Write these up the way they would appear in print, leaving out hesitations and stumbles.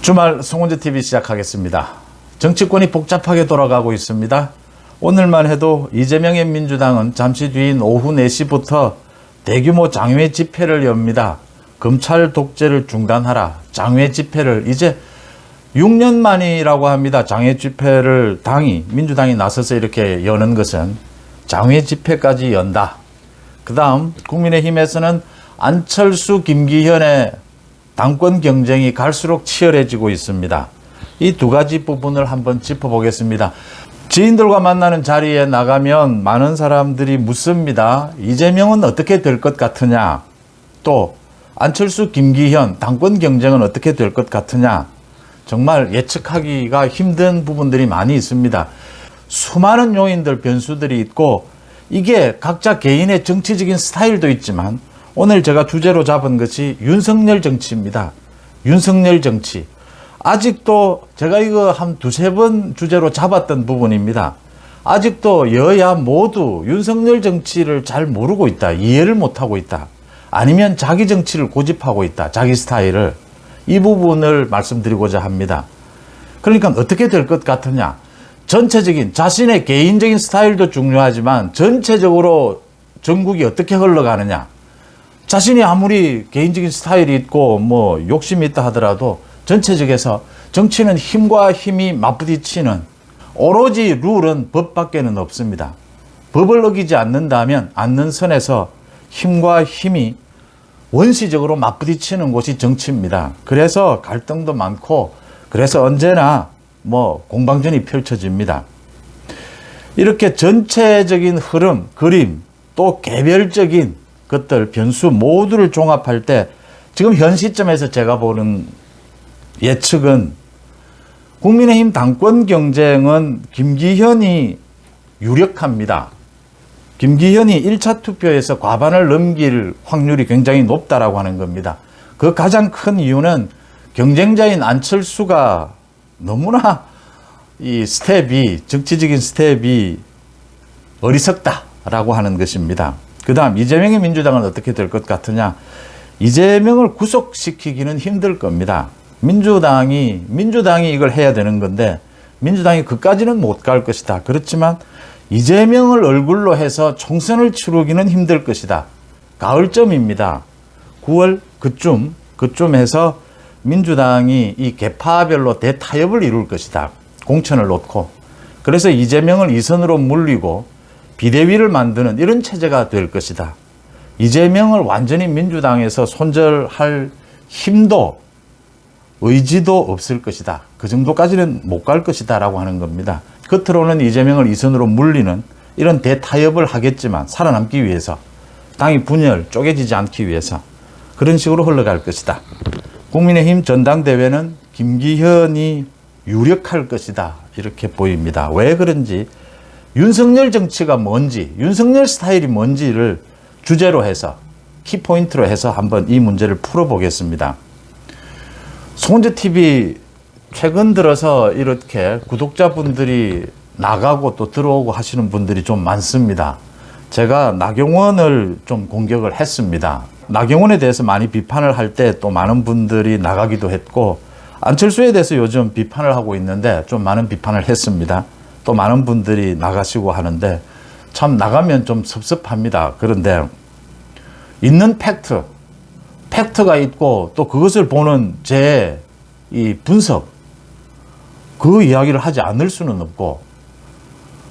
주말 송은재TV 시작하겠습니다. 정치권이 복잡하게 돌아가고 있습니다. 오늘만 해도 이재명의 민주당은 잠시 뒤인 오후 4시부터 대규모 장외 집회를 엽니다. 검찰 독재를 중단하라. 장외 집회를 이제 6년 만이라고 합니다. 장외 집회를 민주당이 나서서 이렇게 여는 것은 장외 집회까지 연다. 그 다음 국민의힘에서는 안철수, 김기현의 당권 경쟁이 갈수록 치열해지고 있습니다. 이 두 가지 부분을 한번 짚어보겠습니다. 지인들과 만나는 자리에 나가면 많은 사람들이 묻습니다. 이재명은 어떻게 될 것 같으냐? 또 안철수, 김기현 당권 경쟁은 어떻게 될 것 같으냐? 정말 예측하기가 힘든 부분들이 많이 있습니다. 수많은 요인들, 변수들이 있고 이게 각자 개인의 정치적인 스타일도 있지만 오늘 제가 주제로 잡은 것이 윤석열 정치입니다. 윤석열 정치. 아직도 제가 이거 한 두세 번 주제로 잡았던 부분입니다. 아직도 여야 모두 윤석열 정치를 잘 모르고 있다. 이해를 못하고 있다. 아니면 자기 정치를 고집하고 있다. 자기 스타일을. 이 부분을 말씀드리고자 합니다. 그러니까 어떻게 될 것 같으냐. 전체적인 자신의 개인적인 스타일도 중요하지만 전체적으로 전국이 어떻게 흘러가느냐. 자신이 아무리 개인적인 스타일이 있고 욕심이 있다 하더라도 전체적에서 정치는 힘과 힘이 맞부딪히는 오로지 룰은 법밖에는 없습니다. 법을 어기지 않는다면 않는 선에서 힘과 힘이 원시적으로 맞부딪히는 곳이 정치입니다. 그래서 갈등도 많고 그래서 언제나 공방전이 펼쳐집니다. 이렇게 전체적인 흐름, 그림, 또 개별적인 것들, 변수 모두를 종합할 때 지금 현 시점에서 제가 보는 예측은 국민의힘 당권 경쟁은 김기현이 유력합니다. 김기현이 1차 투표에서 과반을 넘길 확률이 굉장히 높다라고 하는 겁니다. 그 가장 큰 이유는 경쟁자인 안철수가 너무나 이 정치적인 스텝이 어리석다라고 하는 것입니다. 그 다음 이재명의 민주당은 어떻게 될 것 같으냐. 이재명을 구속시키기는 힘들 겁니다. 민주당이 이걸 해야 되는 건데 민주당이 그까지는 못 갈 것이다. 그렇지만 이재명을 얼굴로 해서 총선을 치르기는 힘들 것이다. 가을쯤입니다. 9월 그쯤에서 민주당이 이 계파별로 대타협을 이룰 것이다. 공천을 놓고. 그래서 이재명을 2선으로 물리고 비대위를 만드는 이런 체제가 될 것이다. 이재명을 완전히 민주당에서 손절할 힘도 의지도 없을 것이다. 그 정도까지는 못 갈 것이다 라고 하는 겁니다. 겉으로는 이재명을 2선으로 물리는 이런 대타협을 하겠지만 살아남기 위해서 당이 분열, 쪼개지지 않기 위해서 그런 식으로 흘러갈 것이다. 국민의힘 전당대회는 김기현이 유력할 것이다. 이렇게 보입니다. 왜 그런지 윤석열 정치가 뭔지, 윤석열 스타일이 뭔지를 주제로 해서, 키포인트로 해서 한번 이 문제를 풀어보겠습니다. 송은재TV 최근 들어서 이렇게 구독자분들이 나가고 또 들어오고 하시는 분들이 좀 많습니다. 제가 나경원을 좀 공격을 했습니다. 나경원에 대해서 많이 비판을 할 때 또 많은 분들이 나가기도 했고, 안철수에 대해서 요즘 비판을 하고 있는데 좀 많은 비판을 했습니다. 또 많은 분들이 나가시고 하는데 참 나가면 좀 섭섭합니다. 그런데 있는 팩트가 있고 또 그것을 보는 제 이 분석, 그 이야기를 하지 않을 수는 없고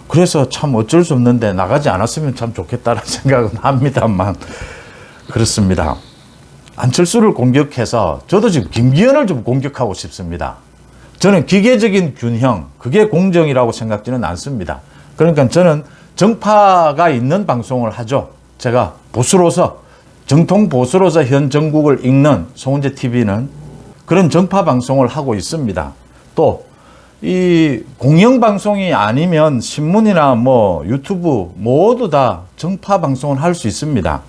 그래서 참 어쩔 수 없는데 나가지 않았으면 참 좋겠다는 생각은 합니다만 그렇습니다. 안철수를 공격해서 저도 지금 김기현을 좀 공격하고 싶습니다. 저는 기계적인 균형, 그게 공정이라고 생각지는 않습니다. 그러니까 저는 정파가 있는 방송을 하죠. 제가 보수로서, 정통 보수로서 현 정국을 읽는 송은재TV는 그런 정파 방송을 하고 있습니다. 또 이 공영방송이 아니면 신문이나 유튜브 모두 다 정파 방송을 할 수 있습니다.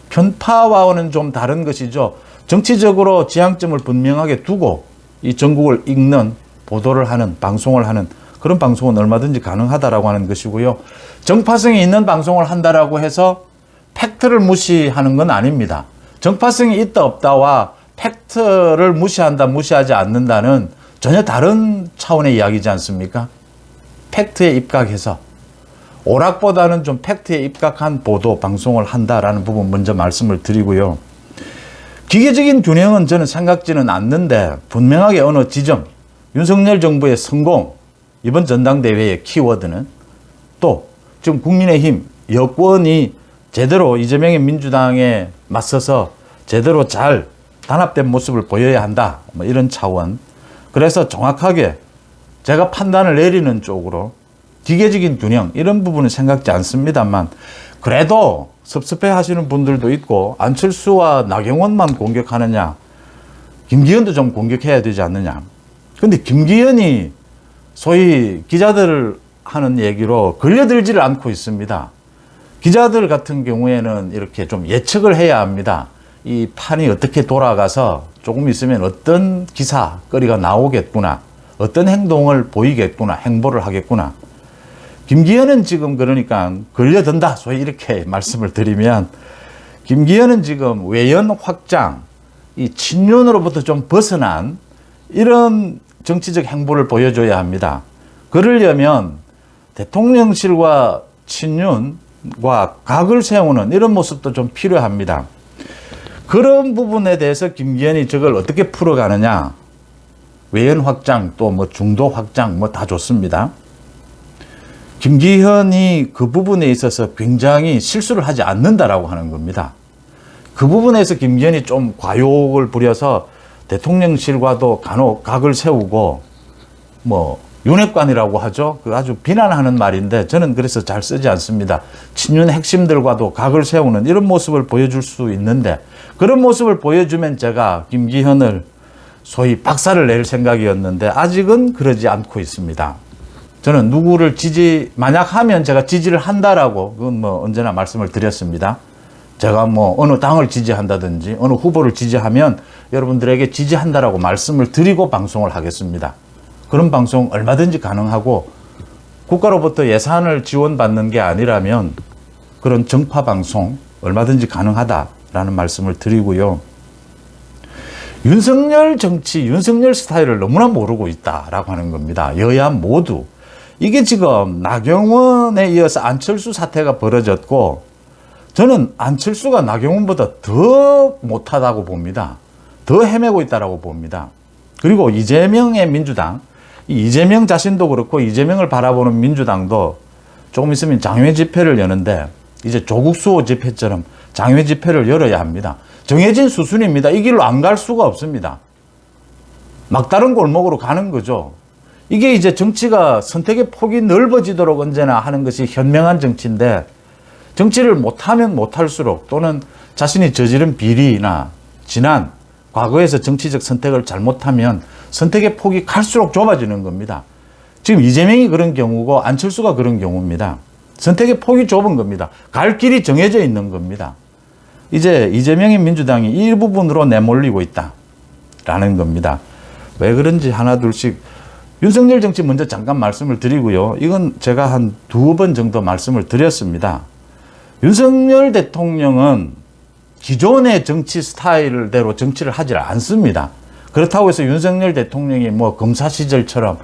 편파와는 좀 다른 것이죠. 정치적으로 지향점을 분명하게 두고 이 전국을 읽는, 보도를 하는, 방송을 하는 그런 방송은 얼마든지 가능하다라고 하는 것이고요. 정파성이 있는 방송을 한다라고 해서 팩트를 무시하는 건 아닙니다. 정파성이 있다 없다와 팩트를 무시한다, 무시하지 않는다는 전혀 다른 차원의 이야기지 않습니까? 팩트에 입각해서 오락보다는 좀 팩트에 입각한 보도, 방송을 한다라는 부분 먼저 말씀을 드리고요. 기계적인 균형은 저는 생각지는 않는데 분명하게 어느 지점, 윤석열 정부의 성공, 이번 전당대회의 키워드는 또 지금 국민의힘 여권이 제대로 이재명의 민주당에 맞서서 제대로 잘 단합된 모습을 보여야 한다. 뭐 이런 차원. 그래서 정확하게 제가 판단을 내리는 쪽으로 기계적인 균형 이런 부분은 생각지 않습니다만 그래도 섭섭해 하시는 분들도 있고 안철수와 나경원만 공격하느냐 김기현도 좀 공격해야 되지 않느냐. 근데 김기현이 소위 기자들을 하는 얘기로 걸려들지를 않고 있습니다. 기자들 같은 경우에는 이렇게 좀 예측을 해야 합니다. 이 판이 어떻게 돌아가서 조금 있으면 어떤 기사거리가 나오겠구나. 어떤 행동을 보이겠구나. 행보를 하겠구나. 김기현은 지금 그러니까 걸려든다. 소위 이렇게 말씀을 드리면 김기현은 지금 외연 확장, 이 친윤으로부터 좀 벗어난 이런 정치적 행보를 보여줘야 합니다. 그러려면 대통령실과 친윤과 각을 세우는 이런 모습도 좀 필요합니다. 그런 부분에 대해서 김기현이 저걸 어떻게 풀어가느냐. 외연 확장 또 뭐 중도 확장 뭐 다 좋습니다. 김기현이 그 부분에 있어서 굉장히 실수를 하지 않는다라고 하는 겁니다. 그 부분에서 김기현이 좀 과욕을 부려서 대통령실과도 간혹 각을 세우고 뭐 윤핵관이라고 하죠. 그 아주 비난하는 말인데 저는 그래서 잘 쓰지 않습니다. 친윤 핵심들과도 각을 세우는 이런 모습을 보여줄 수 있는데 그런 모습을 보여주면 제가 김기현을 소위 박살을 낼 생각이었는데 아직은 그러지 않고 있습니다. 저는 누구를 만약 하면 제가 지지를 한다라고 그건 뭐 언제나 말씀을 드렸습니다. 제가 뭐 어느 당을 지지한다든지 어느 후보를 지지하면 여러분들에게 지지한다라고 말씀을 드리고 방송을 하겠습니다. 그런 방송 얼마든지 가능하고 국가로부터 예산을 지원받는 게 아니라면 그런 정파 방송 얼마든지 가능하다라는 말씀을 드리고요. 윤석열 정치, 윤석열 스타일을 너무나 모르고 있다라고 하는 겁니다. 여야 모두. 이게 지금 나경원에 이어서 안철수 사태가 벌어졌고 저는 안철수가 나경원보다 더 못하다고 봅니다. 더 헤매고 있다고 봅니다. 그리고 이재명의 민주당, 이재명 자신도 그렇고 이재명을 바라보는 민주당도 조금 있으면 장외 집회를 여는데 이제 조국 수호 집회처럼 장외 집회를 열어야 합니다. 정해진 수순입니다. 이 길로 안 갈 수가 없습니다. 막다른 골목으로 가는 거죠. 이게 이제 정치가 선택의 폭이 넓어지도록 언제나 하는 것이 현명한 정치인데 정치를 못하면 못할수록 또는 자신이 저지른 비리나 지난 과거에서 정치적 선택을 잘못하면 선택의 폭이 갈수록 좁아지는 겁니다. 지금 이재명이 그런 경우고 안철수가 그런 경우입니다. 선택의 폭이 좁은 겁니다. 갈 길이 정해져 있는 겁니다. 이제 이재명의 민주당이 이 부분으로 내몰리고 있다라는 겁니다. 왜 그런지 하나 둘씩 윤석열 정치 먼저 잠깐 말씀을 드리고요. 이건 제가 한 2번 정도 말씀을 드렸습니다. 윤석열 대통령은 기존의 정치 스타일대로 정치를 하지 않습니다. 그렇다고 해서 윤석열 대통령이 뭐 검사 시절처럼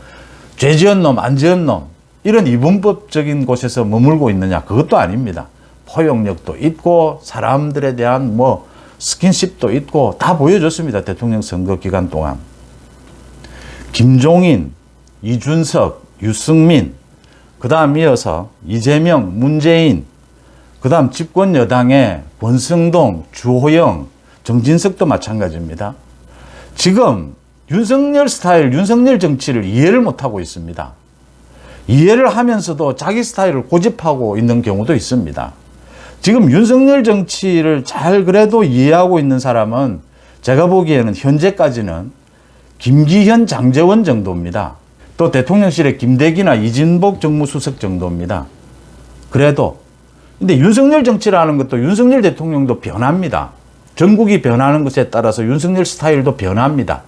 죄 지은 놈, 안 지은 놈 이런 이분법적인 곳에서 머물고 있느냐? 그것도 아닙니다. 포용력도 있고 사람들에 대한 뭐 스킨십도 있고 다 보여줬습니다. 대통령 선거 기간 동안. 김종인, 이준석, 유승민, 그 다음 이어서 이재명, 문재인, 그 다음 집권 여당의 권성동, 주호영, 정진석도 마찬가지입니다. 지금 윤석열 스타일, 윤석열 정치를 이해를 못하고 있습니다. 이해를 하면서도 자기 스타일을 고집하고 있는 경우도 있습니다. 지금 윤석열 정치를 잘 그래도 이해하고 있는 사람은 제가 보기에는 현재까지는 김기현, 장제원 정도입니다. 또 대통령실의 김대기나 이진복 정무수석 정도입니다. 그래도 근데 윤석열 정치라는 것도 윤석열 대통령도 변합니다. 전국이 변하는 것에 따라서 윤석열 스타일도 변합니다.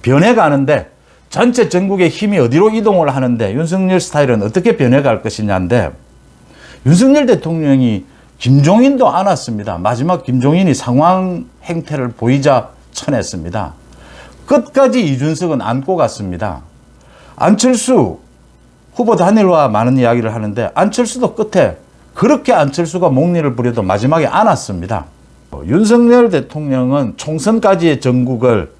변해가는데 전체 전국의 힘이 어디로 이동을 하는데 윤석열 스타일은 어떻게 변해갈 것이냐인데 윤석열 대통령이 김종인도 안았습니다. 마지막 김종인이 상황 행태를 보이자 쳐냈습니다. 끝까지 이준석은 안고 갔습니다. 안철수 후보 단일화 많은 이야기를 하는데 안철수도 끝에 그렇게 안철수가 목리를 부려도 마지막에 안았습니다. 윤석열 대통령은 총선까지의 전국을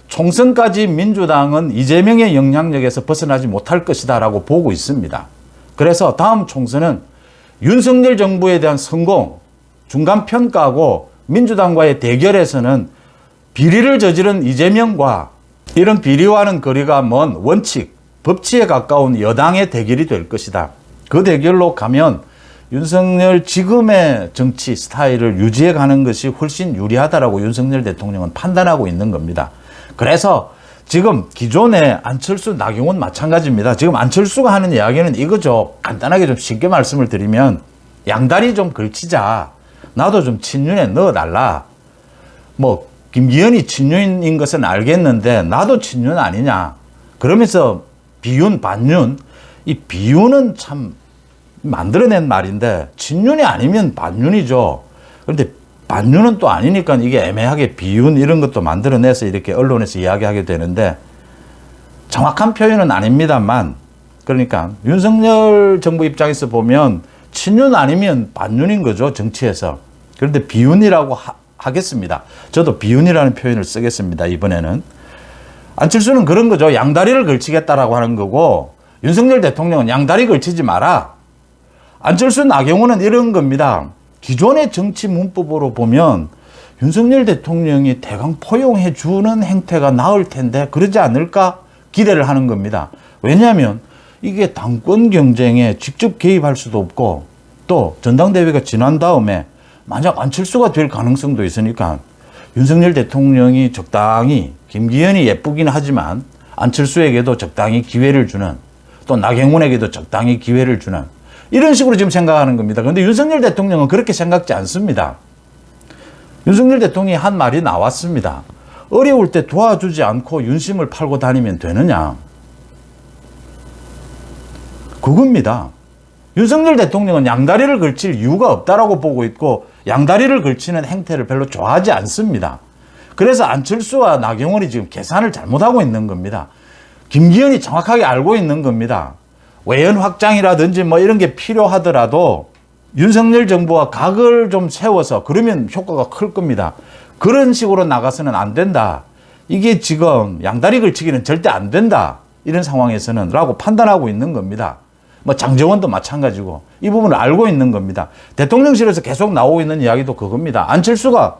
총선까지 민주당은 이재명의 영향력에서 벗어나지 못할 것이다 라고 보고 있습니다. 그래서 다음 총선은 윤석열 정부에 대한 성공, 중간평가하고 민주당과의 대결에서는 비리를 저지른 이재명과 이런 비리와는 거리가 먼 원칙, 법치에 가까운 여당의 대결이 될 것이다. 그 대결로 가면 윤석열 지금의 정치 스타일을 유지해 가는 것이 훨씬 유리하다라고 윤석열 대통령은 판단하고 있는 겁니다. 그래서 지금 기존의 안철수, 나경원 마찬가지입니다. 지금 안철수가 하는 이야기는 이거죠. 간단하게 좀 쉽게 말씀을 드리면 양다리 좀 걸치자. 나도 좀 친윤에 넣어달라. 뭐 김기현이 친윤인 것은 알겠는데 나도 친윤 아니냐. 그러면서 비윤, 반윤. 이 비윤은 참 만들어낸 말인데 친윤이 아니면 반윤이죠. 그런데 반윤은 또 아니니까 이게 애매하게 비윤 이런 것도 만들어내서 이렇게 언론에서 이야기하게 되는데 정확한 표현은 아닙니다만 그러니까 윤석열 정부 입장에서 보면 친윤 아니면 반윤인 거죠. 정치에서. 그런데 비윤이라고 하겠습니다. 저도 비윤이라는 표현을 쓰겠습니다. 이번에는. 안철수는 그런 거죠. 양다리를 걸치겠다라고 하는 거고 윤석열 대통령은 양다리 걸치지 마라. 안철수, 나경원은 이런 겁니다. 기존의 정치 문법으로 보면 윤석열 대통령이 대강 포용해 주는 행태가 나을 텐데 그러지 않을까 기대를 하는 겁니다. 왜냐하면 이게 당권 경쟁에 직접 개입할 수도 없고 또 전당대회가 지난 다음에 만약 안철수가 될 가능성도 있으니까 윤석열 대통령이 적당히 김기현이 예쁘긴 하지만 안철수에게도 적당히 기회를 주는 또 나경원에게도 적당히 기회를 주는 이런 식으로 지금 생각하는 겁니다. 그런데 윤석열 대통령은 그렇게 생각지 않습니다. 윤석열 대통령이 한 말이 나왔습니다. 어려울 때 도와주지 않고 윤심을 팔고 다니면 되느냐. 그겁니다. 윤석열 대통령은 양다리를 걸칠 이유가 없다라고 보고 있고 양다리를 걸치는 행태를 별로 좋아하지 않습니다. 그래서 안철수와 나경원이 지금 계산을 잘못하고 있는 겁니다. 김기현이 정확하게 알고 있는 겁니다. 외연 확장이라든지 뭐 이런 게 필요하더라도 윤석열 정부와 각을 좀 세워서 그러면 효과가 클 겁니다. 그런 식으로 나가서는 안 된다. 이게 지금 양다리 걸치기는 절대 안 된다. 이런 상황에서는 라고 판단하고 있는 겁니다. 뭐 장제원도 마찬가지고 이 부분을 알고 있는 겁니다. 대통령실에서 계속 나오고 있는 이야기도 그겁니다. 안철수가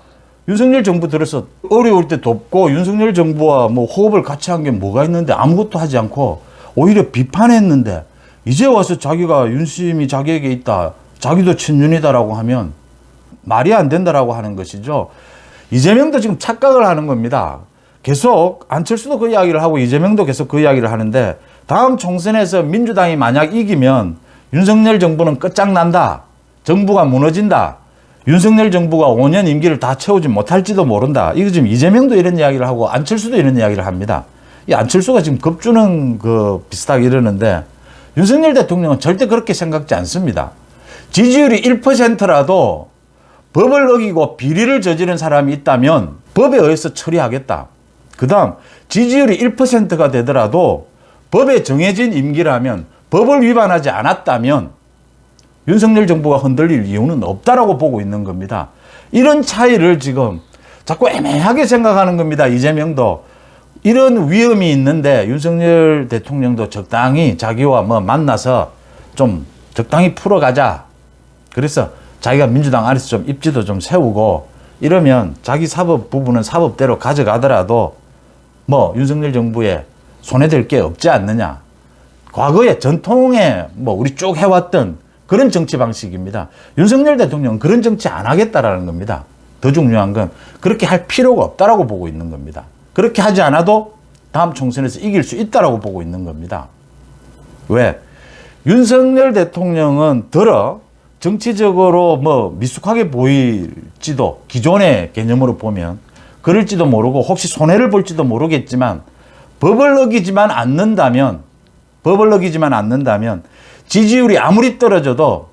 윤석열 정부 들어서 어려울 때 돕고 윤석열 정부와 뭐 호흡을 같이 한 게 뭐가 있는데 아무것도 하지 않고 오히려 비판했는데 이제 와서 자기가 윤심이 자기에게 있다. 자기도 친윤이다라고 하면 말이 안 된다라고 하는 것이죠. 이재명도 지금 착각을 하는 겁니다. 계속 안철수도 그 이야기를 하고 이재명도 계속 그 이야기를 하는데 다음 총선에서 민주당이 만약 이기면 윤석열 정부는 끝장난다. 정부가 무너진다. 윤석열 정부가 5년 임기를 다 채우지 못할지도 모른다. 이거 지금 이재명도 이런 이야기를 하고 안철수도 이런 이야기를 합니다. 이 안철수가 지금 겁주는 비슷하게 이러는데 윤석열 대통령은 절대 그렇게 생각지 않습니다. 지지율이 1%라도 법을 어기고 비리를 저지른 사람이 있다면 법에 의해서 처리하겠다. 그 다음 지지율이 1%가 되더라도 법에 정해진 임기라면 법을 위반하지 않았다면 윤석열 정부가 흔들릴 이유는 없다라고 보고 있는 겁니다. 이런 차이를 지금 자꾸 애매하게 생각하는 겁니다. 이재명도. 이런 위험이 있는데 윤석열 대통령도 적당히 자기와 만나서 좀 적당히 풀어가자. 그래서 자기가 민주당 안에서 좀 입지도 좀 세우고 이러면 자기 사법 부분은 사법대로 가져가더라도 윤석열 정부에 손해될 게 없지 않느냐. 과거의 전통에 우리 쭉 해왔던 그런 정치 방식입니다. 윤석열 대통령은 그런 정치 안 하겠다라는 겁니다. 더 중요한 건 그렇게 할 필요가 없다라고 보고 있는 겁니다. 그렇게 하지 않아도 다음 총선에서 이길 수 있다라고 보고 있는 겁니다. 왜? 윤석열 대통령은 정치적으로 미숙하게 보일지도 기존의 개념으로 보면 그럴지도 모르고 혹시 손해를 볼지도 모르겠지만 법을 어기지만 않는다면 지지율이 아무리 떨어져도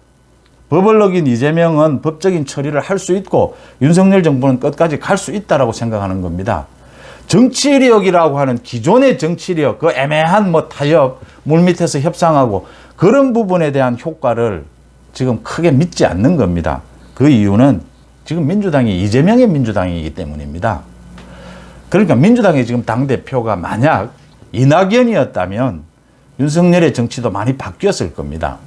법을 어긴 이재명은 법적인 처리를 할 수 있고 윤석열 정부는 끝까지 갈 수 있다라고 생각하는 겁니다. 정치력이라고 하는 기존의 정치력, 그 애매한 뭐 타협, 물밑에서 협상하고 그런 부분에 대한 효과를 지금 크게 믿지 않는 겁니다. 그 이유는 지금 민주당이 이재명의 민주당이기 때문입니다. 그러니까 민주당의 지금 당대표가 만약 이낙연이었다면 윤석열의 정치도 많이 바뀌었을 겁니다.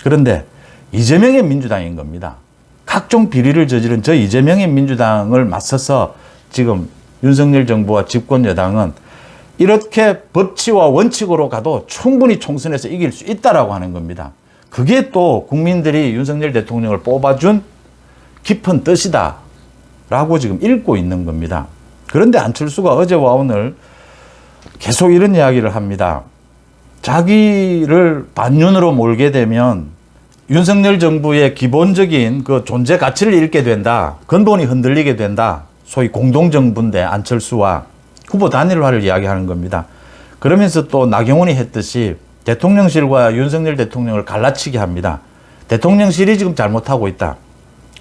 그런데 이재명의 민주당인 겁니다. 각종 비리를 저지른 저 이재명의 민주당을 맞서서 지금 윤석열 정부와 집권 여당은 이렇게 법치와 원칙으로 가도 충분히 총선에서 이길 수 있다라고 하는 겁니다. 그게 또 국민들이 윤석열 대통령을 뽑아준 깊은 뜻이다라고 지금 읽고 있는 겁니다. 그런데 안철수가 어제와 오늘 계속 이런 이야기를 합니다. 자기를 반윤으로 몰게 되면 윤석열 정부의 기본적인 그 존재 가치를 잃게 된다. 근본이 흔들리게 된다. 소위 공동정부인데 안철수와 후보 단일화를 이야기하는 겁니다. 그러면서 또 나경원이 했듯이 대통령실과 윤석열 대통령을 갈라치게 합니다. 대통령실이 지금 잘못하고 있다.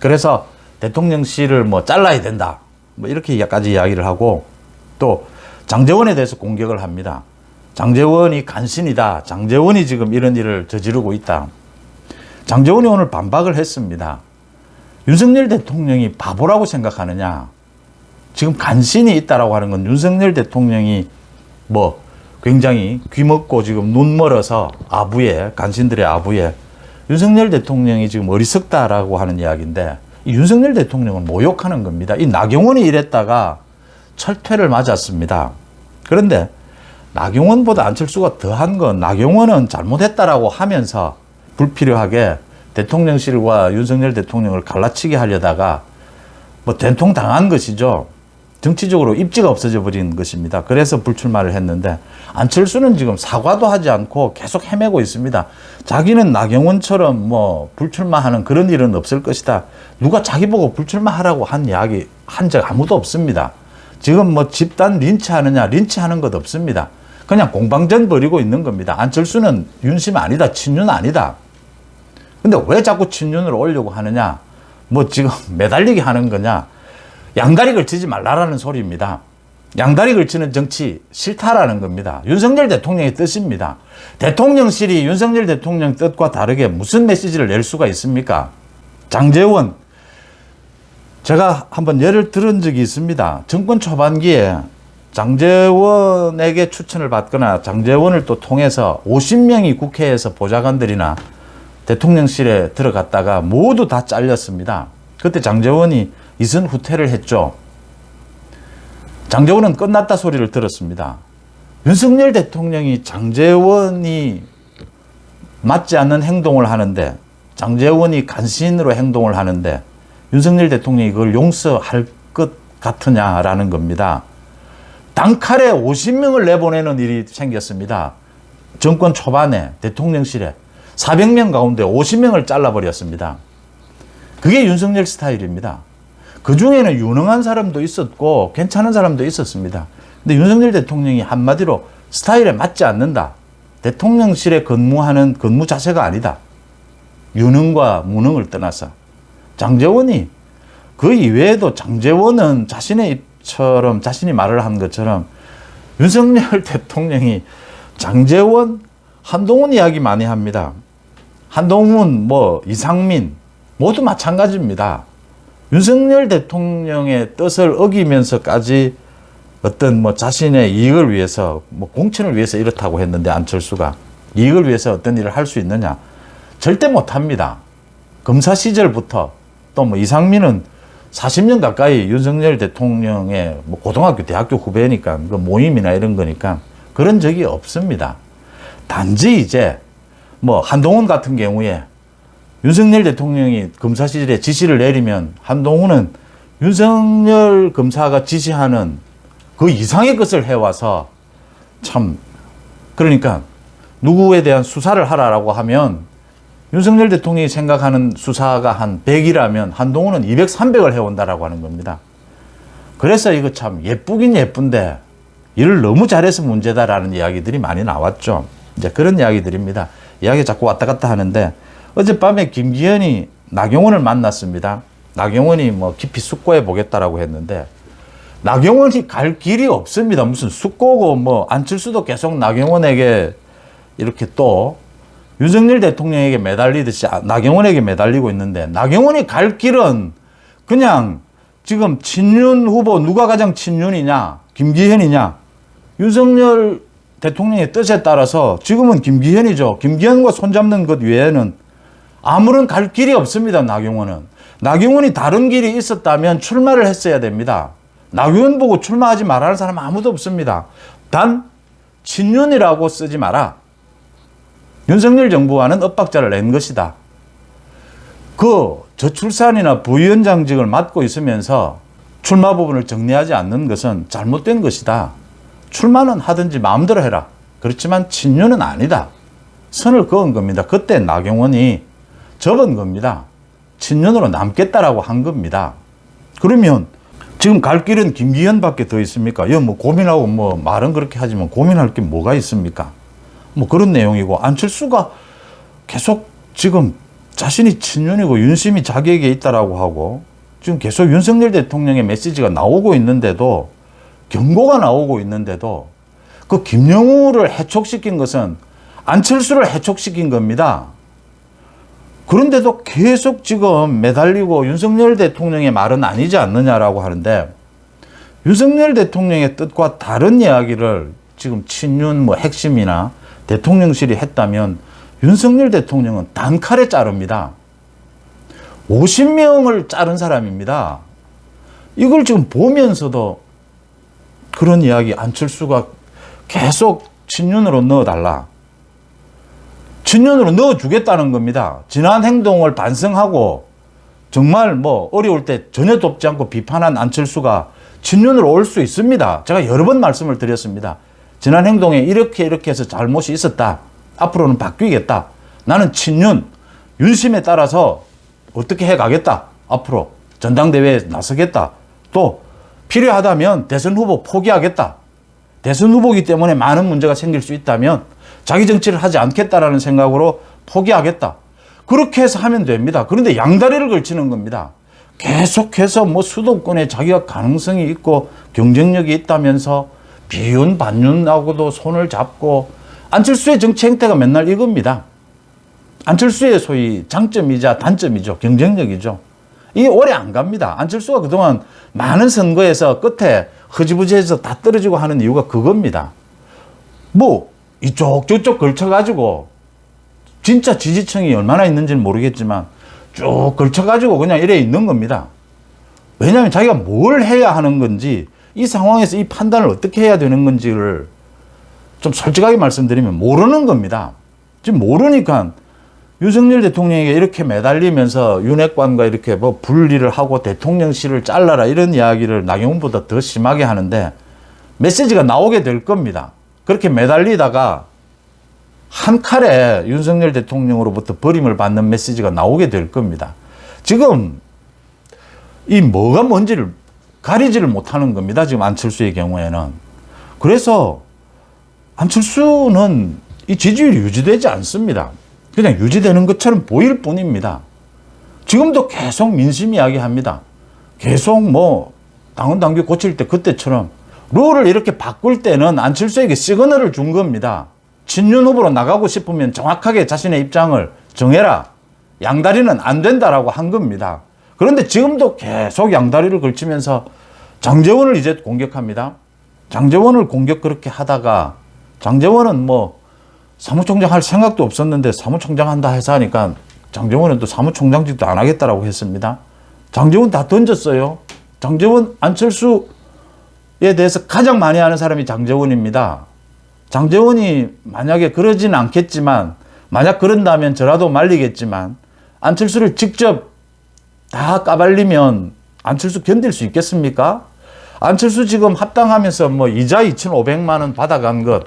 그래서 대통령실을 뭐 잘라야 된다. 뭐 이렇게까지 이야기를 하고 또 장제원에 대해서 공격을 합니다. 장제원이 간신이다. 장제원이 지금 이런 일을 저지르고 있다. 장제원이 오늘 반박을 했습니다. 윤석열 대통령이 바보라고 생각하느냐. 지금 간신이 있다라고 하는 건 윤석열 대통령이 뭐 굉장히 귀먹고 지금 눈 멀어서 아부에, 간신들의 아부에 윤석열 대통령이 지금 어리석다라고 하는 이야기인데 이 윤석열 대통령은 모욕하는 겁니다. 이 나경원이 이랬다가 철퇴를 맞았습니다. 그런데 나경원보다 안철수가 더한 건 나경원은 잘못했다라고 하면서 불필요하게 대통령실과 윤석열 대통령을 갈라치게 하려다가 뭐 된통 당한 것이죠. 정치적으로 입지가 없어져 버린 것입니다. 그래서 불출마를 했는데 안철수는 지금 사과도 하지 않고 계속 헤매고 있습니다. 자기는 나경원처럼 뭐 불출마하는 그런 일은 없을 것이다. 누가 자기 보고 불출마하라고 한 이야기 한 적 아무도 없습니다. 지금 뭐 집단 린치하느냐 린치하는 것 없습니다. 그냥 공방전 벌이고 있는 겁니다. 안철수는 윤심 아니다. 친윤 아니다. 근데 왜 자꾸 친윤을 오려고 하느냐. 뭐 지금 매달리게 하는 거냐. 양다리 걸치지 말라라는 소리입니다. 양다리 걸치는 정치 싫다라는 겁니다. 윤석열 대통령의 뜻입니다. 대통령실이 윤석열 대통령 뜻과 다르게 무슨 메시지를 낼 수가 있습니까? 장제원, 제가 한번 예를 들은 적이 있습니다. 정권 초반기에 장제원에게 추천을 받거나 장제원을 또 통해서 50명이 국회에서 보좌관들이나 대통령실에 들어갔다가 모두 다 잘렸습니다. 그때 장제원이 이선 후퇴를 했죠. 장제원은 끝났다 소리를 들었습니다. 윤석열 대통령이 장제원이 맞지 않는 행동을 하는데 장제원이 간신으로 행동을 하는데 윤석열 대통령이 그걸 용서할 것 같으냐라는 겁니다. 단칼에 50명을 내보내는 일이 생겼습니다. 정권 초반에 대통령실에 400명 가운데 50명을 잘라버렸습니다. 그게 윤석열 스타일입니다. 그 중에는 유능한 사람도 있었고 괜찮은 사람도 있었습니다. 근데 윤석열 대통령이 한마디로 스타일에 맞지 않는다. 대통령실에 근무하는 근무 자세가 아니다. 유능과 무능을 떠나서. 장제원이 그 이외에도 장제원은 자신의 입처럼 자신이 말을 한 것처럼 윤석열 대통령이 장제원, 한동훈 이야기 많이 합니다. 한동훈, 뭐 이상민 모두 마찬가지입니다. 윤석열 대통령의 뜻을 어기면서까지 어떤 뭐 자신의 이익을 위해서 뭐 공천을 위해서 이렇다고 했는데 안철수가 이익을 위해서 어떤 일을 할 수 있느냐? 절대 못합니다. 검사 시절부터 또 뭐 이상민은 40년 가까이 윤석열 대통령의 뭐 고등학교, 대학교 후배니까 그 모임이나 이런 거니까 그런 적이 없습니다. 단지 이제 뭐 한동훈 같은 경우에 윤석열 대통령이 검사 시절에 지시를 내리면 한동훈은 윤석열 검사가 지시하는 그 이상의 것을 해와서 참 그러니까 누구에 대한 수사를 하라라고 하면 윤석열 대통령이 생각하는 수사가 한 100이라면 한동훈은 200, 300을 해온다라고 하는 겁니다. 그래서 이거 참 예쁘긴 예쁜데 일을 너무 잘해서 문제다라는 이야기들이 많이 나왔죠. 이제 그런 이야기들입니다. 이야기 자꾸 왔다 갔다 하는데 어젯밤에 김기현이 나경원을 만났습니다. 나경원이 뭐 깊이 숙고해 보겠다라고 했는데 나경원이 갈 길이 없습니다. 무슨 숙고고 뭐 안철수도 계속 나경원에게 이렇게 또 윤석열 대통령에게 매달리듯이 나경원에게 매달리고 있는데 나경원이 갈 길은 그냥 지금 친윤 후보 누가 가장 친윤이냐 김기현이냐 윤석열 대통령의 뜻에 따라서 지금은 김기현이죠. 김기현과 손잡는 것 외에는 아무런 갈 길이 없습니다. 나경원은. 나경원이 다른 길이 있었다면 출마를 했어야 됩니다. 나경원 보고 출마하지 말라는 사람 아무도 없습니다. 단 친윤이라고 쓰지 마라. 윤석열 정부와는 엇박자를 낸 것이다. 그 저출산이나 부위원장직을 맡고 있으면서 출마 부분을 정리하지 않는 것은 잘못된 것이다. 출마는 하든지 마음대로 해라. 그렇지만 친윤은 아니다. 선을 그은 겁니다. 그때 나경원이 접은 겁니다. 친윤으로 남겠다라고 한 겁니다. 그러면 지금 갈 길은 김기현밖에 더 있습니까? 이거 뭐 고민하고 뭐 말은 그렇게 하지만 고민할 게 뭐가 있습니까? 뭐 그런 내용이고 안철수가 계속 지금 자신이 친윤이고 윤심이 자기에게 있다라고 하고 지금 계속 윤석열 대통령의 메시지가 나오고 있는데도 경고가 나오고 있는데도 그 김영우를 해촉시킨 것은 안철수를 해촉시킨 겁니다. 그런데도 계속 지금 매달리고 윤석열 대통령의 말은 아니지 않느냐라고 하는데 윤석열 대통령의 뜻과 다른 이야기를 지금 친윤 뭐 핵심이나 대통령실이 했다면 윤석열 대통령은 단칼에 자릅니다. 50명을 자른 사람입니다. 이걸 지금 보면서도 그런 이야기 안철수가 계속 친윤으로 넣어달라. 친윤으로 넣어주겠다는 겁니다. 지난 행동을 반성하고 정말 뭐 어려울 때 전혀 돕지 않고 비판한 안철수가 친윤으로 올 수 있습니다. 제가 여러 번 말씀을 드렸습니다. 지난 행동에 이렇게 해서 잘못이 있었다. 앞으로는 바뀌겠다. 나는 친윤, 윤심에 따라서 어떻게 해가겠다. 앞으로 전당대회에 나서겠다. 또 필요하다면 대선 후보 포기하겠다. 대선 후보이기 때문에 많은 문제가 생길 수 있다면 자기 정치를 하지 않겠다라는 생각으로 포기하겠다. 그렇게 해서 하면 됩니다. 그런데 양다리를 걸치는 겁니다. 계속해서 뭐 수도권에 자기가 가능성이 있고 경쟁력이 있다면서 비윤, 반윤하고도 손을 잡고 안철수의 정치 행태가 맨날 이겁니다. 안철수의 소위 장점이자 단점이죠. 경쟁력이죠. 이게 오래 안 갑니다. 안철수가 그동안 많은 선거에서 끝에 흐지부지해서 다 떨어지고 하는 이유가 그겁니다. 뭐 이쪽 저쪽 걸쳐가지고 진짜 지지층이 얼마나 있는지는 모르겠지만 쭉 걸쳐가지고 그냥 이래 있는 겁니다. 왜냐하면 자기가 뭘 해야 하는 건지 이 상황에서 이 판단을 어떻게 해야 되는 건지를 좀 솔직하게 말씀드리면 모르는 겁니다. 지금 모르니까 윤석열 대통령에게 이렇게 매달리면서 윤핵관과 이렇게 뭐 분리를 하고 대통령실을 잘라라 이런 이야기를 나경원보다 더 심하게 하는데 메시지가 나오게 될 겁니다. 그렇게 매달리다가 한 칼에 윤석열 대통령으로부터 버림을 받는 메시지가 나오게 될 겁니다. 지금 이 뭐가 뭔지를 가리지를 못하는 겁니다. 지금 안철수의 경우에는. 그래서 안철수는 이 지지율이 유지되지 않습니다. 그냥 유지되는 것처럼 보일 뿐입니다. 지금도 계속 민심 이야기합니다. 계속 뭐 당원 당규 고칠 때 그때처럼 룰을 이렇게 바꿀 때는 안철수에게 시그널을 준 겁니다. 친윤 후보로 나가고 싶으면 정확하게 자신의 입장을 정해라. 양다리는 안 된다라고 한 겁니다. 그런데 지금도 계속 양다리를 걸치면서 장제원을 이제 공격합니다. 장제원을 공격 그렇게 하다가 장제원은 뭐 사무총장 할 생각도 없었는데 사무총장 한다 해서 하니까 장제원은 또 사무총장직도 안 하겠다라고 했습니다. 장제원 다 던졌어요. 장제원, 안철수에 대해서 가장 많이 아는 사람이 장제원입니다. 장제원이 만약에 그러지는 않겠지만 만약 그런다면 저라도 말리겠지만 안철수를 직접 다 까발리면 안철수 견딜 수 있겠습니까? 안철수 지금 합당하면서 뭐 이자 2,500만 원 받아간 것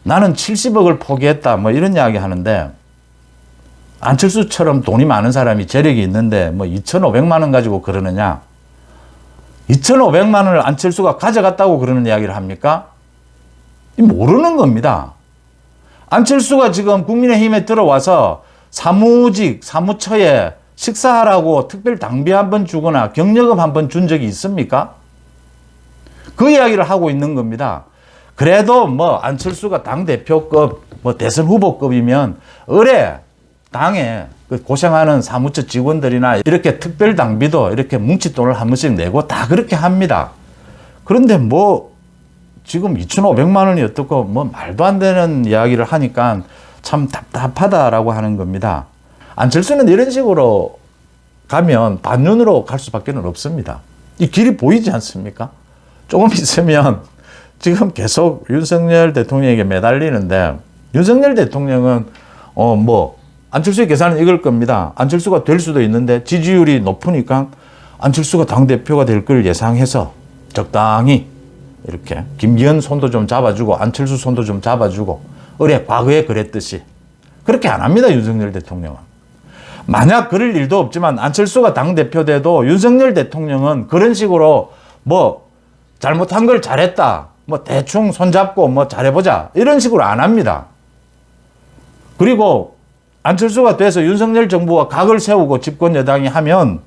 나는 70억을 포기했다 뭐 이런 이야기 하는데 안철수처럼 돈이 많은 사람이 재력이 있는데 뭐 2,500만 원 가지고 그러느냐? 2,500만 원을 안철수가 가져갔다고 그러는 이야기를 합니까? 모르는 겁니다. 안철수가 지금 국민의힘에 들어와서 사무직, 사무처에 식사하라고 특별 당비 한 번 주거나 경력금 한 번 준 적이 있습니까? 그 이야기를 하고 있는 겁니다. 그래도 뭐 안철수가 당대표급, 뭐 대선 후보급이면 의뢰 당에 고생하는 사무처 직원들이나 이렇게 특별 당비도 이렇게 뭉칫돈을 한 번씩 내고 다 그렇게 합니다. 그런데 뭐 지금 2,500만 원이 어떻고 뭐 말도 안 되는 이야기를 하니까 참 답답하다라고 하는 겁니다. 안철수는 이런 식으로 가면 반윤으로 갈 수밖에 없습니다. 이 길이 보이지 않습니까? 조금 있으면 지금 계속 윤석열 대통령에게 매달리는데, 윤석열 대통령은 뭐 안철수의 계산은 이걸 겁니다. 안철수가 될 수도 있는데 지지율이 높으니까 안철수가 당대표가 될 걸 예상해서 적당히 이렇게 김기현 손도 좀 잡아주고 안철수 손도 좀 잡아주고, 의뢰 과거에 그랬듯이 그렇게 안 합니다. 윤석열 대통령은. 만약 그럴 일도 없지만 안철수가 당대표 돼도 윤석열 대통령은 그런 식으로 뭐 잘못한 걸 잘했다, 뭐 대충 손잡고 뭐 잘해보자 이런 식으로 안 합니다. 그리고 안철수가 돼서 윤석열 정부와 각을 세우고 집권 여당이 하면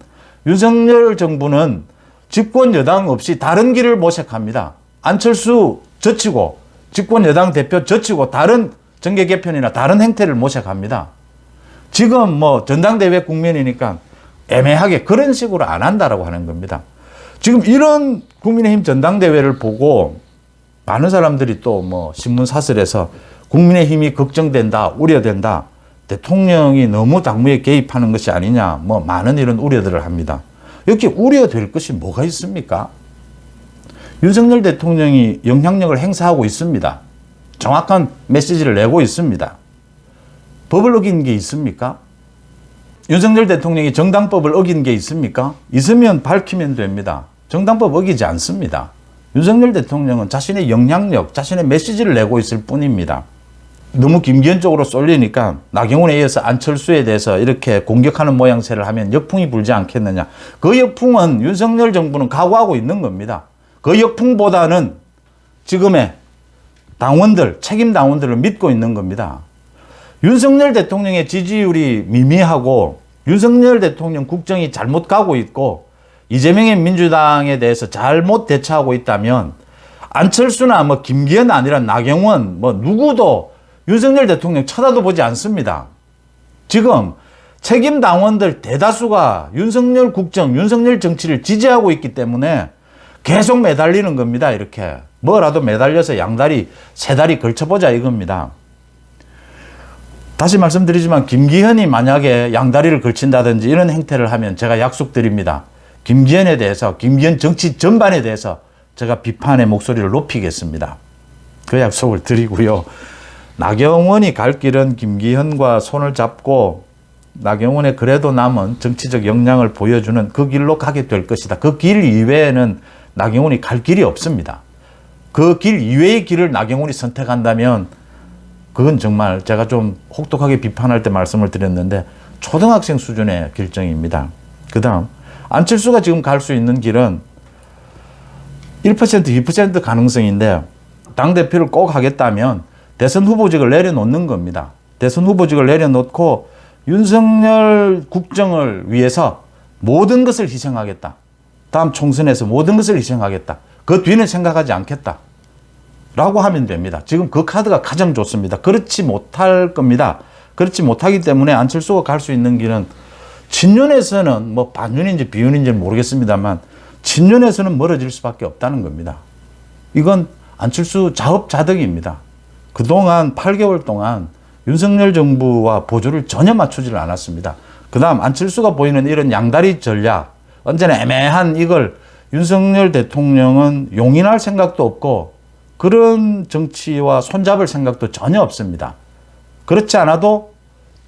윤석열 정부는 집권 여당 없이 다른 길을 모색합니다. 안철수 젖히고 집권 여당 대표 젖히고 다른 정계 개편이나 다른 행태를 모색합니다. 지금 뭐 전당대회 국면이니까 애매하게 그런 식으로 안 한다라고 하는 겁니다. 지금 이런 국민의힘 전당대회를 보고 많은 사람들이 또 뭐 신문 사설에서 국민의힘이 걱정된다, 우려된다, 대통령이 너무 당무에 개입하는 것이 아니냐, 뭐 많은 이런 우려들을 합니다. 이렇게 우려될 것이 뭐가 있습니까? 윤석열 대통령이 영향력을 행사하고 있습니다. 정확한 메시지를 내고 있습니다. 법을 어긴 게 있습니까? 윤석열 대통령이 정당법을 어긴 게 있습니까? 있으면 밝히면 됩니다. 정당법 어기지 않습니다. 윤석열 대통령은 자신의 영향력, 자신의 메시지를 내고 있을 뿐입니다. 너무 김기현 쪽으로 쏠리니까 나경원에 이어서 안철수에 대해서 이렇게 공격하는 모양새를 하면 역풍이 불지 않겠느냐. 그 역풍은 윤석열 정부는 각오하고 있는 겁니다. 그 역풍보다는 지금의 당원들, 책임 당원들을 믿고 있는 겁니다. 윤석열 대통령의 지지율이 미미하고 윤석열 대통령 국정이 잘못 가고 있고 이재명의 민주당에 대해서 잘못 대처하고 있다면 안철수나 뭐 김기현 아니라 나경원 뭐 누구도 윤석열 대통령 쳐다도 보지 않습니다. 지금 책임 당원들 대다수가 윤석열 국정, 윤석열 정치를 지지하고 있기 때문에 계속 매달리는 겁니다. 이렇게 뭐라도 매달려서 양다리, 세 다리 걸쳐보자 이겁니다. 다시 말씀드리지만 김기현이 만약에 양다리를 걸친다든지 이런 행태를 하면 제가 약속드립니다. 김기현에 대해서, 김기현 정치 전반에 대해서 제가 비판의 목소리를 높이겠습니다. 그 약속을 드리고요. 나경원이 갈 길은 김기현과 손을 잡고 나경원의 그래도 남은 정치적 역량을 보여주는 그 길로 가게 될 것이다. 그 길 이외에는 나경원이 갈 길이 없습니다. 그 길 이외의 길을 나경원이 선택한다면 그건 정말 제가 좀 혹독하게 비판할 때 말씀을 드렸는데 초등학생 수준의 결정입니다. 그 다음 안철수가 지금 갈 수 있는 길은 1%, 2% 가능성인데 당대표를 꼭 하겠다면 대선 후보직을 내려놓는 겁니다. 대선 후보직을 내려놓고 윤석열 국정을 위해서 모든 것을 희생하겠다. 다음 총선에서 모든 것을 희생하겠다. 그 뒤는 생각하지 않겠다. 라고 하면 됩니다. 지금 그 카드가 가장 좋습니다. 그렇지 못할 겁니다. 그렇지 못하기 때문에 안철수가 갈 수 있는 길은 친윤에서는 뭐 반윤인지 비윤인지는 모르겠습니다만 친윤에서는 멀어질 수밖에 없다는 겁니다. 이건 안철수 자업자득입니다. 그동안 8개월 동안 윤석열 정부와 보조를 전혀 맞추지를 않았습니다. 그 다음 안철수가 보이는 이런 양다리 전략, 언제나 애매한 이걸 윤석열 대통령은 용인할 생각도 없고 그런 정치와 손잡을 생각도 전혀 없습니다. 그렇지 않아도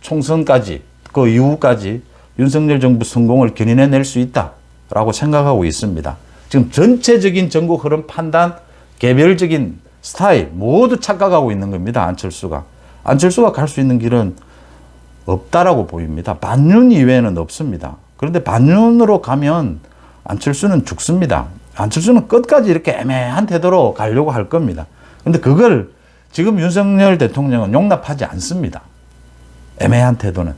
총선까지, 그 이후까지 윤석열 정부 성공을 견인해낼 수 있다라고 생각하고 있습니다. 지금 전체적인 전국 흐름 판단, 개별적인 스타일 모두 착각하고 있는 겁니다. 안철수가 갈 수 있는 길은 없다라고 보입니다. 반윤 이외에는 없습니다. 그런데 반윤으로 가면 안철수는 죽습니다. 안철수는 끝까지 이렇게 애매한 태도로 가려고 할 겁니다. 그런데 그걸 지금 윤석열 대통령은 용납하지 않습니다. 애매한 태도는.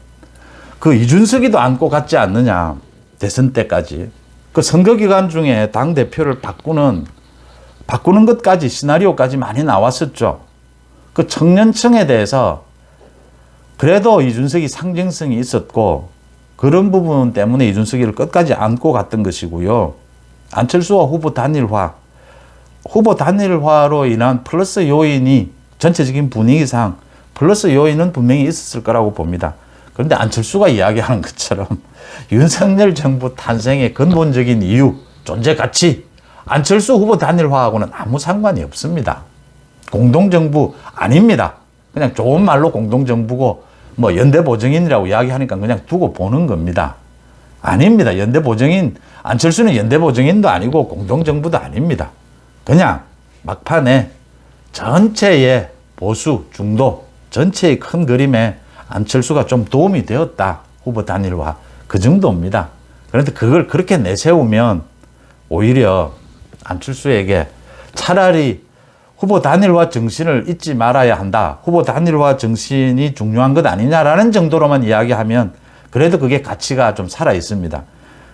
그 이준석이도 안고 갔지 않느냐. 대선 때까지. 그 선거 기간 중에 당대표를 바꾸는 것까지 시나리오까지 많이 나왔었죠. 그 청년층에 대해서 그래도 이준석이 상징성이 있었고 그런 부분 때문에 이준석이를 끝까지 안고 갔던 것이고요. 안철수와 후보 단일화로 인한 플러스 요인이 전체적인 분위기상 플러스 요인은 분명히 있었을 거라고 봅니다. 그런데 안철수가 이야기하는 것처럼 윤석열 정부 탄생의 근본적인 이유, 존재 가치, 안철수 후보 단일화하고는 아무 상관이 없습니다. 공동정부 아닙니다. 그냥 좋은 말로 공동정부고 뭐 연대보정인이라고 이야기하니까 그냥 두고 보는 겁니다. 아닙니다. 연대보정인, 안철수는 연대보정인도 아니고 공동정부도 아닙니다. 그냥 막판에 전체의 보수, 중도, 전체의 큰 그림에 안철수가 좀 도움이 되었다. 후보 단일화. 그 정도입니다. 그런데 그걸 그렇게 내세우면 오히려 안철수에게 차라리 후보 단일화 정신을 잊지 말아야 한다. 후보 단일화 정신이 중요한 것 아니냐라는 정도로만 이야기하면 그래도 그게 가치가 좀 살아 있습니다.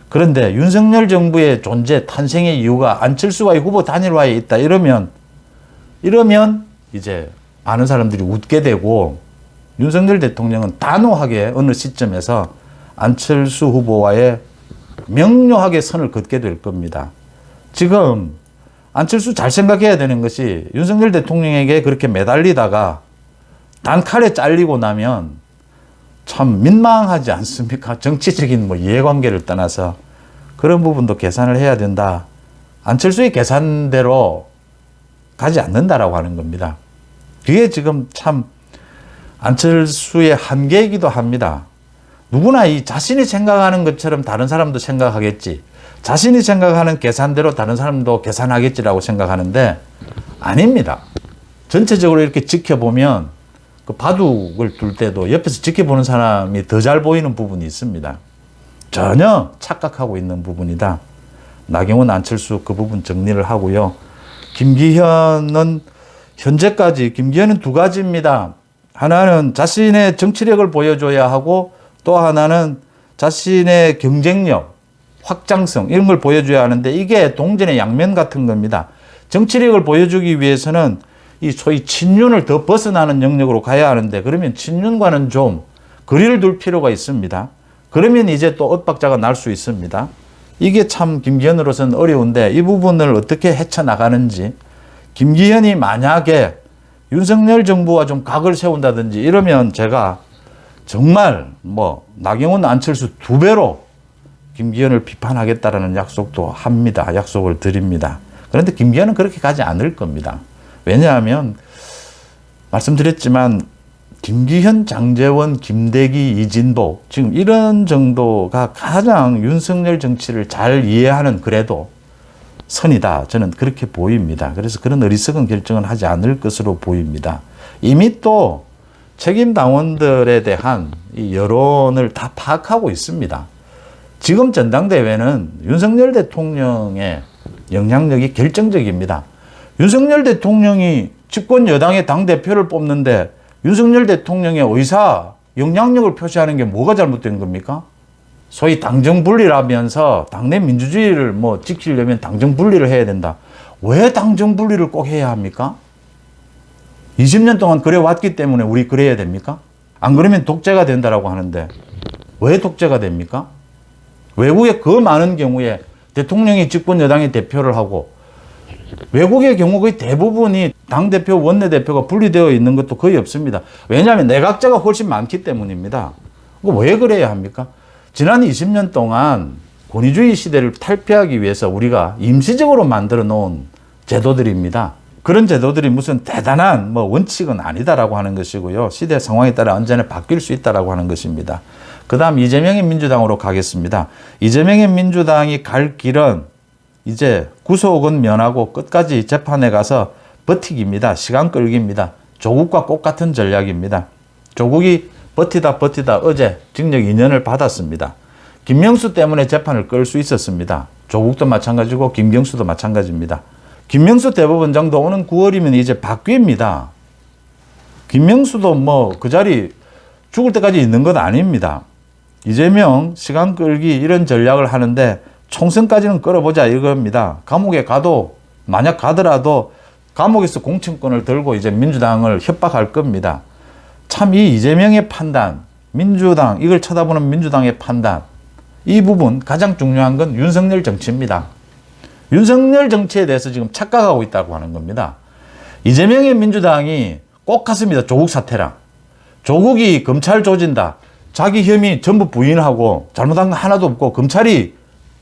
그런데 윤석열 정부의 존재, 탄생의 이유가 안철수와의 후보 단일화에 있다. 이러면 이제 많은 사람들이 웃게 되고 윤석열 대통령은 단호하게 어느 시점에서 안철수 후보와의 명료하게 선을 긋게 될 겁니다. 지금 안철수 잘 생각해야 되는 것이 윤석열 대통령에게 그렇게 매달리다가 단칼에 잘리고 나면 참 민망하지 않습니까? 정치적인 이해관계를 떠나서 그런 부분도 계산을 해야 된다. 안철수의 계산대로 가지 않는다라고 하는 겁니다. 그게 지금 참 안철수의 한계이기도 합니다. 누구나 이 자신이 생각하는 것처럼 다른 사람도 생각하겠지. 자신이 생각하는 계산대로 다른 사람도 계산하겠지라고 생각하는데 아닙니다. 전체적으로 이렇게 지켜보면 그 바둑을 둘 때도 옆에서 지켜보는 사람이 더 잘 보이는 부분이 있습니다. 전혀 착각하고 있는 부분이다. 나경원, 안철수 그 부분 정리를 하고요. 김기현은 현재까지 김기현은 두 가지입니다. 하나는 자신의 정치력을 보여줘야 하고 또 하나는 자신의 경쟁력, 확장성 이런 걸 보여줘야 하는데 이게 동전의 양면 같은 겁니다. 정치력을 보여주기 위해서는 이 소위 친윤을 더 벗어나는 영역으로 가야 하는데 그러면 친윤과는 좀 거리를 둘 필요가 있습니다. 그러면 이제 또 엇박자가 날 수 있습니다. 이게 참 김기현으로서는 어려운데 이 부분을 어떻게 헤쳐나가는지 김기현이 만약에 윤석열 정부와 좀 각을 세운다든지 이러면 제가 정말 나경원, 안철수 두 배로 김기현을 비판하겠다라는 약속도 합니다. 약속을 드립니다. 그런데 김기현은 그렇게 가지 않을 겁니다. 왜냐하면 말씀드렸지만 김기현, 장제원, 김대기, 이진복 지금 이런 정도가 가장 윤석열 정치를 잘 이해하는 그래도 선이다. 저는 그렇게 보입니다. 그래서 그런 어리석은 결정은 하지 않을 것으로 보입니다. 이미 또 책임 당원들에 대한 이 여론을 다 파악하고 있습니다. 지금 전당대회는 윤석열 대통령의 영향력이 결정적입니다. 윤석열 대통령이 집권 여당의 당대표를 뽑는데 윤석열 대통령의 의사, 영향력을 표시하는 게 뭐가 잘못된 겁니까? 소위 당정분리라면서 당내 민주주의를 지키려면 당정분리를 해야 된다. 왜 당정분리를 꼭 해야 합니까? 20년 동안 그래 왔기 때문에 우리 그래야 됩니까? 안 그러면 독재가 된다라고 하는데 왜 독재가 됩니까? 외국의 그 많은 경우에 대통령이 집권 여당의 대표를 하고 외국의 경우 거의 대부분이 당대표, 원내대표가 분리되어 있는 것도 거의 없습니다. 왜냐하면 내각제가 훨씬 많기 때문입니다. 왜 그래야 합니까? 지난 20년 동안 권위주의 시대를 탈피하기 위해서 우리가 임시적으로 만들어 놓은 제도들입니다. 그런 제도들이 무슨 대단한 원칙은 아니다라고 하는 것이고요. 시대 상황에 따라 언제나 바뀔 수 있다라고 하는 것입니다. 그 다음 이재명의 민주당으로 가겠습니다. 이재명의 민주당이 갈 길은 이제 구속은 면하고 끝까지 재판에 가서 버티기입니다. 시간 끌기입니다. 조국과 똑같은 전략입니다. 조국이 버티다 어제 징역 2년을 받았습니다. 김명수 때문에 재판을 끌 수 있었습니다. 조국도 마찬가지고 김경수도 마찬가지입니다. 김명수 대법원장도 오는 9월이면 이제 바뀝니다. 김명수도 그 자리 죽을 때까지 있는 건 아닙니다. 이재명 시간 끌기 이런 전략을 하는데 총선까지는 끌어보자 이겁니다. 감옥에 가도 만약 가더라도 감옥에서 공천권을 들고 이제 민주당을 협박할 겁니다. 참 이 이재명의 판단, 민주당 이걸 쳐다보는 민주당의 판단, 이 부분 가장 중요한 건 윤석열 정치입니다. 윤석열 정치에 대해서 지금 착각하고 있다고 하는 겁니다. 이재명의 민주당이 꼭 같습니다. 조국 사태랑. 조국이 검찰 조진다. 자기 혐의 전부 부인하고 잘못한 거 하나도 없고 검찰이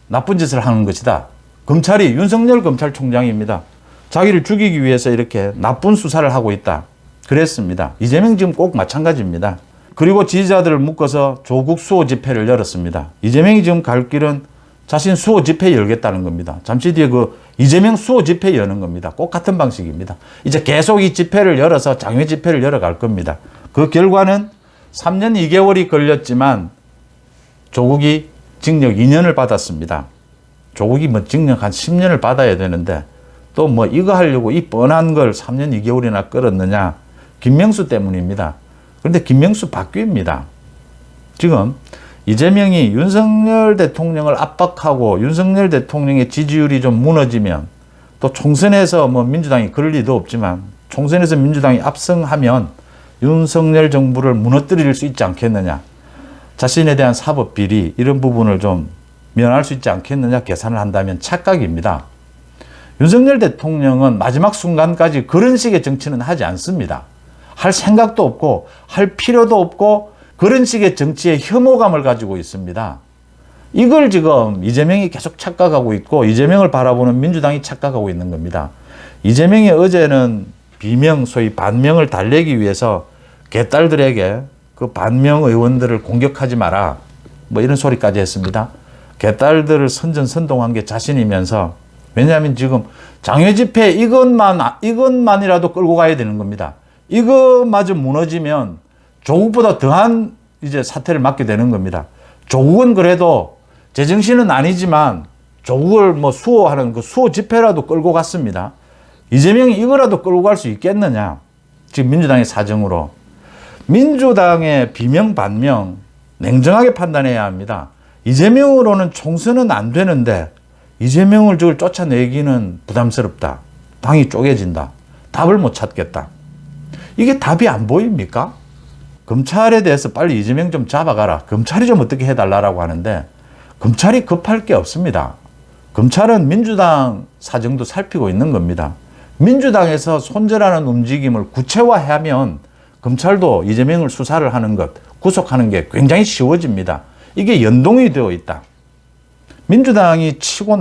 나쁜 짓을 하는 것이다. 검찰이 윤석열 검찰총장입니다. 자기를 죽이기 위해서 이렇게 나쁜 수사를 하고 있다. 그랬습니다. 이재명 지금 꼭 마찬가지입니다. 그리고 지지자들을 묶어서 조국 수호 집회를 열었습니다. 이재명이 지금 갈 길은 자신 수호 집회 열겠다는 겁니다. 잠시 뒤에 그 이재명 수호 집회 여는 겁니다. 꼭 같은 방식입니다. 이제 계속 이 집회를 열어서 장외 집회를 열어갈 겁니다. 그 결과는 3년 2개월이 걸렸지만 조국이 징역 2년을 받았습니다. 조국이 뭐 징역 한 10년을 받아야 되는데 또 뭐 이거 하려고 이 뻔한 걸 3년 2개월이나 끌었느냐. 김명수 때문입니다. 그런데 김명수 바뀝니다. 지금 이재명이 윤석열 대통령을 압박하고 윤석열 대통령의 지지율이 좀 무너지면 또 총선에서 뭐 민주당이 그럴 리도 없지만 총선에서 민주당이 압승하면 윤석열 정부를 무너뜨릴 수 있지 않겠느냐. 자신에 대한 사법 비리 이런 부분을 좀 면할 수 있지 않겠느냐 계산을 한다면 착각입니다. 윤석열 대통령은 마지막 순간까지 그런 식의 정치는 하지 않습니다. 할 생각도 없고 할 필요도 없고 그런 식의 정치에 혐오감을 가지고 있습니다. 이걸 지금 이재명이 계속 착각하고 있고 이재명을 바라보는 민주당이 착각하고 있는 겁니다. 이재명이 어제는 비명 소위 반명을 달래기 위해서 개딸들에게 그 반명 의원들을 공격하지 마라 뭐 이런 소리까지 했습니다. 개딸들을 선전선동한 게 자신이면서 왜냐하면 지금 장외 집회 이것만이라도 끌고 가야 되는 겁니다. 이거마저 무너지면 조국보다 더한 이제 사태를 맞게 되는 겁니다. 조국은 그래도 제정신은 아니지만 조국을 뭐 수호하는 그 수호 집회라도 끌고 갔습니다. 이재명이 이거라도 끌고 갈 수 있겠느냐. 지금 민주당의 사정으로. 민주당의 비명 반명 냉정하게 판단해야 합니다. 이재명으로는 총선은 안 되는데 이재명을 저걸 쫓아내기는 부담스럽다. 당이 쪼개진다. 답을 못 찾겠다. 이게 답이 안 보입니까? 검찰에 대해서 빨리 이재명 좀 잡아가라. 검찰이 좀 어떻게 해달라고 하는데 검찰이 급할 게 없습니다. 검찰은 민주당 사정도 살피고 있는 겁니다. 민주당에서 손절하는 움직임을 구체화하면 검찰도 이재명을 수사를 하는 것, 구속하는 게 굉장히 쉬워집니다. 이게 연동이 되어 있다. 민주당이 치고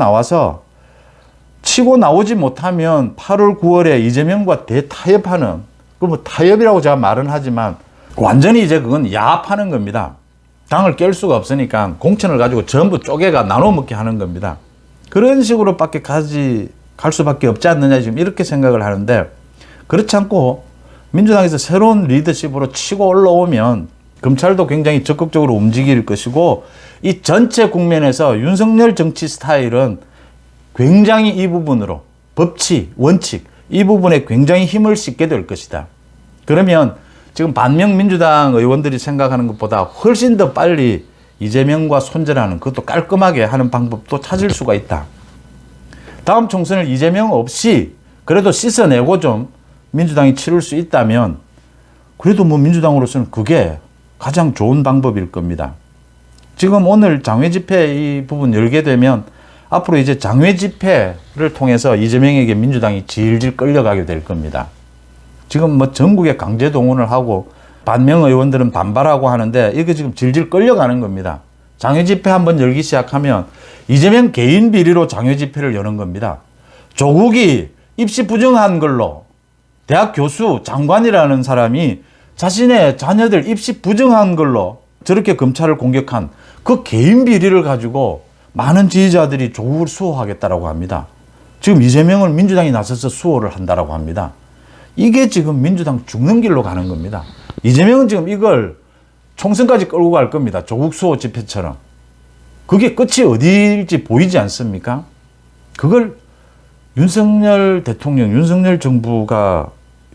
나오지 못하면 8월, 9월에 이재명과 대타협하는 그 뭐 타협이라고 제가 말은 하지만 완전히 이제 그건 야합하는 겁니다. 당을 깰 수가 없으니까 공천을 가지고 전부 쪼개가 나눠 먹게 하는 겁니다. 그런 식으로밖에 갈 수밖에 없지 않느냐 지금 이렇게 생각을 하는데 그렇지 않고 민주당에서 새로운 리더십으로 치고 올라오면 검찰도 굉장히 적극적으로 움직일 것이고 이 전체 국면에서 윤석열 정치 스타일은 굉장히 이 부분으로 법치, 원칙 이 부분에 굉장히 힘을 싣게 될 것이다. 그러면 지금 반명 민주당 의원들이 생각하는 것보다 훨씬 더 빨리 이재명과 손절하는 그것도 깔끔하게 하는 방법도 찾을 수가 있다. 다음 총선을 이재명 없이 그래도 씻어내고 좀 민주당이 치를 수 있다면 그래도 뭐 민주당으로서는 그게 가장 좋은 방법일 겁니다. 지금 오늘 장외 집회 이 부분 열게 되면 앞으로 이제 장외 집회를 통해서 이재명에게 민주당이 질질 끌려가게 될 겁니다. 지금 뭐 전국에 강제 동원을 하고 반명 의원들은 반발하고 하는데 이게 지금 질질 끌려가는 겁니다. 장외 집회 한번 열기 시작하면 이재명 개인 비리로 장외 집회를 여는 겁니다. 조국이 입시 부정한 걸로 대학 교수 장관이라는 사람이 자신의 자녀들 입시 부정한 걸로 저렇게 검찰을 공격한 그 개인 비리를 가지고 많은 지지자들이 조국을 수호하겠다라고 합니다. 지금 이재명을 민주당이 나서서 수호를 한다라고 합니다. 이게 지금 민주당 죽는 길로 가는 겁니다. 이재명은 지금 이걸 총선까지 끌고 갈 겁니다. 조국 수호 집회처럼. 그게 끝이 어디일지 보이지 않습니까? 그걸 윤석열 대통령, 윤석열 정부가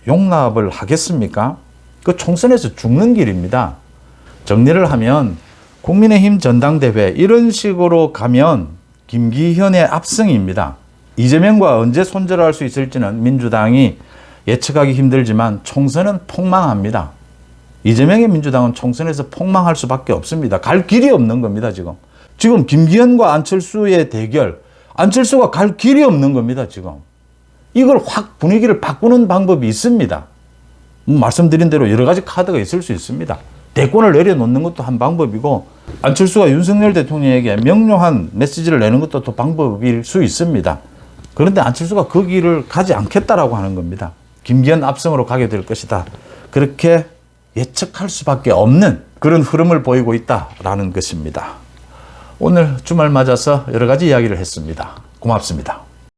용납을 하겠습니까? 그 총선에서 죽는 길입니다. 정리를 하면 국민의힘 전당대회 이런 식으로 가면 김기현의 압승입니다. 이재명과 언제 손절할 수 있을지는 민주당이 예측하기 힘들지만 총선은 폭망합니다. 이재명의 민주당은 총선에서 폭망할 수밖에 없습니다. 갈 길이 없는 겁니다, 지금. 지금 김기현과 안철수의 대결, 안철수가 갈 길이 없는 겁니다, 지금. 이걸 확 분위기를 바꾸는 방법이 있습니다. 말씀드린 대로 여러 가지 카드가 있을 수 있습니다. 대권을 내려놓는 것도 한 방법이고, 안철수가 윤석열 대통령에게 명료한 메시지를 내는 것도 또 방법일 수 있습니다. 그런데 안철수가 그 길을 가지 않겠다라고 하는 겁니다. 김기현 압승으로 가게 될 것이다. 그렇게 예측할 수밖에 없는 그런 흐름을 보이고 있다라는 것입니다. 오늘 주말 맞아서 여러 가지 이야기를 했습니다. 고맙습니다.